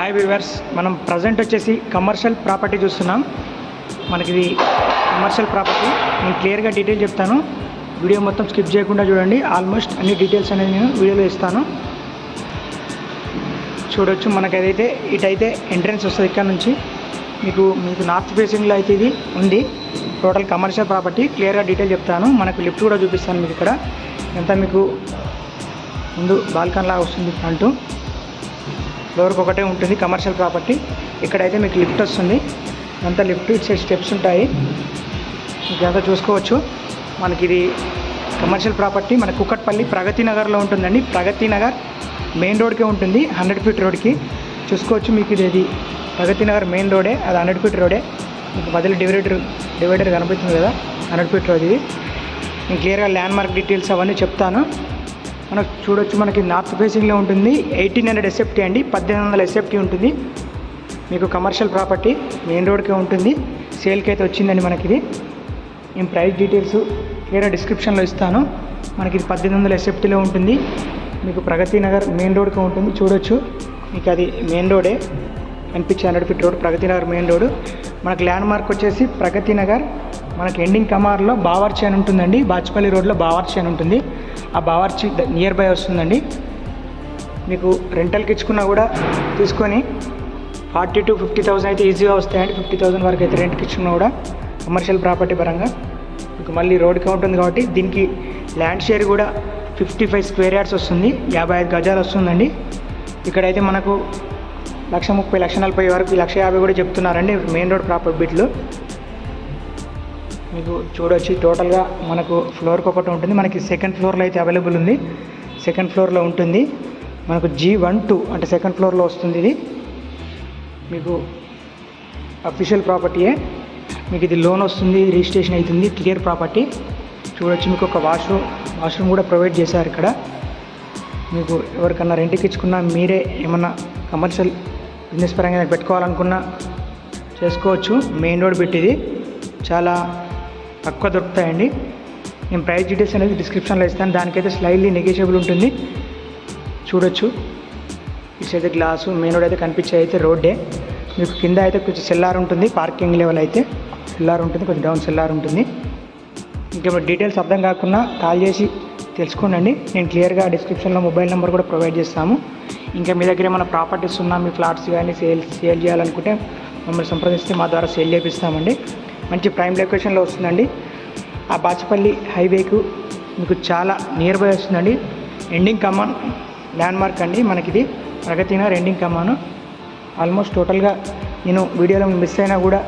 Hi viewers, మనం present వచ్చేసి commercial property చూస్తున్నాం. మనకి కమర్షియల్ ప్రాపర్టీ నేను క్లియర్గా డీటెయిల్ చెప్తాను. వీడియో మొత్తం స్కిప్ చేయకుండా చూడండి. ఆల్మోస్ట్ అన్ని డీటెయిల్స్ అనేది నేను వీడియోలో ఇస్తాను. చూడొచ్చు, మనకి ఏదైతే ఇటైతే ఎంట్రన్స్ వస్తుంది. ఇక్కడ నుంచి మీకు నార్త్ ఫేసింగ్లో అయితే ఇది ఉంది. టోటల్ కమర్షియల్ ప్రాపర్టీ క్లియర్గా డీటెయిల్ చెప్తాను. మనకు లిఫ్ట్ కూడా చూపిస్తాను. మీకు ఇక్కడ ఎంత మీకు ముందు బాల్కన్ లాగా వస్తుంది. అంటూ ఫ్లోర్కి ఒకటే ఉంటుంది కమర్షియల్ ప్రాపర్టీ. ఇక్కడైతే మీకు లిఫ్ట్ వస్తుంది. అంతా లిఫ్ట్ ఇచ్చే స్టెప్స్ ఉంటాయి. మీకు అంతా చూసుకోవచ్చు. మనకి ఇది కమర్షియల్ ప్రాపర్టీ మన కుక్కట్పల్లి ప్రగతి నగర్లో ఉంటుందండి. ప్రగతి నగర్ మెయిన్ రోడ్కే ఉంటుంది, 100 ఫీట్ రోడ్కి. చూసుకోవచ్చు, మీకు ఇది ప్రగతి నగర్ మెయిన్ రోడే, అది 100 ఫీట్ రోడే. మీకు మధ్యలో డివైడర్ కనిపిస్తుంది కదా, 100 ఫీట్ రోడ్ ఇది. నేను క్లియర్గా ల్యాండ్ మార్క్ డీటెయిల్స్ అవన్నీ చెప్తాను. మనకు చూడొచ్చు, మనకి నార్త్ ఫేసింగ్లో ఉంటుంది. 1800 SFT అండి, 1800 SFT ఉంటుంది. మీకు కమర్షియల్ ప్రాపర్టీ మెయిన్ రోడ్కే ఉంటుంది. సేల్కి అయితే వచ్చిందండి మనకి ఇది. నేను ప్రైస్ డీటెయిల్స్ క్లియర్గా డిస్క్రిప్షన్లో ఇస్తాను. మనకి ఇది 1800 SFTలో ఉంటుంది. మీకు ప్రగతి నగర్ మెయిన్ రోడ్కే ఉంటుంది. చూడొచ్చు, మీకు అది మెయిన్ రోడే కనిపించే 100 feet road Pragathi Nagar main road. మనకు ల్యాండ్ మార్క్ వచ్చేసి ప్రగతి నగర్. మనకి ఎండింగ్ కమార్లో బావర్చి అని ఉంటుందండి. బాచ్పల్లి రోడ్లో బావర్చి అని ఉంటుంది. ఆ బావర్చి నియర్ బై వస్తుందండి. మీకు రెంటల్కి ఇచ్చుకున్నా కూడా తీసుకొని 40,000 to 50,000 అయితే ఈజీగా వస్తాయండి. 50,000 వరకు అయితే రెంట్కి ఇచ్చుకున్నా కూడా కమర్షియల్ ప్రాపర్టీ పరంగా మీకు మళ్ళీ రోడ్కి ఉంటుంది కాబట్టి దీనికి ల్యాండ్ షేర్ కూడా 55 స్క్వేర్ యార్డ్స్ వస్తుంది. 55 గజాలు వస్తుందండి. ఇక్కడైతే మనకు 1,30,000, 1,40,000 వరకు 1,50,000 కూడా చెప్తున్నారండి మెయిన్ రోడ్ ప్రాపర్టీ బిట్లు. మీకు చూడొచ్చు, టోటల్గా మనకు ఫ్లోర్కి ఒకటి ఉంటుంది. మనకి సెకండ్ ఫ్లోర్లో అయితే అవైలబుల్ ఉంది. సెకండ్ ఫ్లోర్లో ఉంటుంది. మనకు G12 అంటే సెకండ్ ఫ్లోర్లో వస్తుంది. ఇది మీకు అఫీషియల్ ప్రాపర్టీయే. మీకు ఇది లోన్ వస్తుంది, రిజిస్ట్రేషన్ అవుతుంది, క్లియర్ ప్రాపర్టీ. చూడొచ్చు, మీకు ఒక వాష్రూమ్ కూడా ప్రొవైడ్ చేశారు ఇక్కడ. మీకు ఎవరికన్నా రెంట్కి ఇచ్చుకున్నా, మీరే ఏమన్నా కమర్షియల్ బిజినెస్ పరంగా పెట్టుకోవాలనుకున్నా చేసుకోవచ్చు. మెయిన్ రోడ్ బిట్ ఇది, చాలా తక్కువ దొరుకుతాయండి. నేను ప్రైస్ డీటెయిల్స్ అనేది డిస్క్రిప్షన్లో ఇస్తాను. దానికైతే స్లైడ్లీ నెగోషియబుల్ ఉంటుంది. చూడొచ్చు, ఇటు గ్లాసు మెయిన్ రోడ్ అయితే కనిపించే అయితే రోడ్డే. మీకు కింద అయితే కొంచెం సెల్లార్ ఉంటుంది. పార్కింగ్ లెవెల్ అయితే సెల్లార్ ఉంటుంది, కొంచెం డౌన్ సెల్లార్ ఉంటుంది. ఇంకేమైనా డీటెయిల్స్ అర్థం కాకుండా కాల్ చేసి తెలుసుకోండి. నేను క్లియర్గా డిస్క్రిప్షన్లో మొబైల్ నెంబర్ కూడా ప్రొవైడ్ చేస్తాము. ఇంకా మీ దగ్గర ఏమైనా ప్రాపర్టీస్ ఉన్నా, మీ ఫ్లాట్స్ కానీ సేల్ చేయాలనుకుంటే మమ్మల్ని సంప్రదిస్తే మా ద్వారా సేల్ చేపిస్తామండి. మంచి ప్రైమ్ లొకేషన్లో వస్తుందండి. ఆ బాచపల్లి హైవేకు మీకు చాలా నియర్ బై వస్తుందండి. ఎండింగ్ కమాన్ ల్యాండ్ మార్క్ అండి మనకి ఇది ప్రగతి నగర్ ఎండింగ్ కమాను. ఆల్మోస్ట్ టోటల్గా నేను వీడియోలో మిస్ అయినా కూడా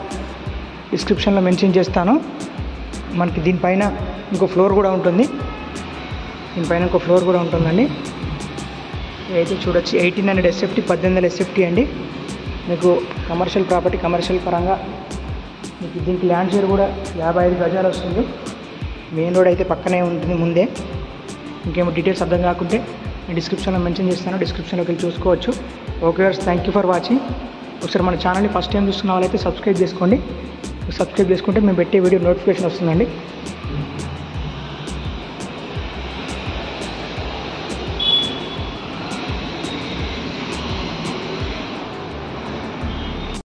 డిస్క్రిప్షన్లో మెన్షన్ చేస్తాను. మనకి దీనిపైన ఇంకో ఫ్లోర్ కూడా ఉంటుంది. ఉంటుందండి. అయితే చూడొచ్చు, 1800 SFT 1800 SFT అండి. మీకు కమర్షియల్ ప్రాపర్టీ, కమర్షియల్ పరంగా మీకు దీనికి ల్యాండ్ షేర్ కూడా 55 గజాలు వస్తుంది. మెయిన్ రోడ్ అయితే పక్కనే ఉంటుంది ముందే. ఇంకేమో డీటెయిల్స్ అర్థం కాకుంటే నేను డిస్క్రిప్షన్లో మెన్షన్ చేస్తాను. డిస్క్రిప్షన్లోకి వెళ్ళి చూసుకోవచ్చు. Okay viewers, thank you for watching. ఒకసారి మన ఛానల్ని ఫస్ట్ టైం చూస్తున్న వాళ్ళైతే సబ్స్క్రైబ్ చేసుకోండి. సబ్స్క్రైబ్ చేసుకుంటే మేము పెట్టే వీడియో నోటిఫికేషన్ వస్తుందండి.